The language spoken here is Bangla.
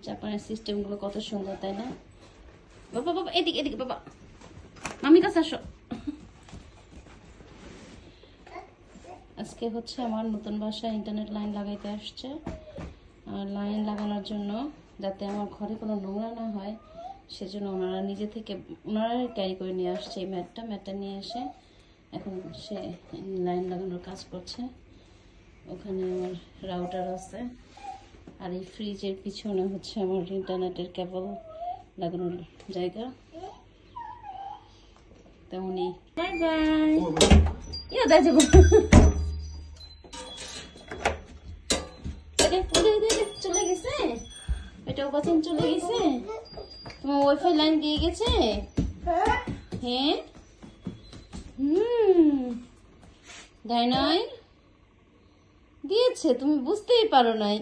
জাপানের সিস্টেমগুলো কত সুন্দর, তাই না? বাবা বাবা এদিকে এদিকে, বাবা মামি কাছে আসো। আজকে হচ্ছে আমার নতুন বাসায় ইন্টারনেট লাইন লাগাইতে আসছে। আর লাইন লাগানোর জন্য যাতে আমার ঘরে কোনো নোংরা না হয় সেজন্য ওনারা নিজে থেকে ওনারাই ক্যারি করে নিয়ে আসছে এই ম্যাটটা নিয়ে এসে এখন সে লাইন লাগানোর কাজ করছে। ওখানে আমার রাউটার আছে আর এই ফ্রিজের পিছনে হচ্ছে আমার ইন্টারনেটের কেবল লাগানোর জায়গা। তেমনই বাই বাই ইয়া যাই যাবো। চলে গেছে এটা ওপাশে চলে গেছে। তোমার ওয়াইফাই লাইন দিয়ে গেছে? হ্যাঁ তাই নয় দিয়েছে, তুমি বুঝতেই পারো নাই।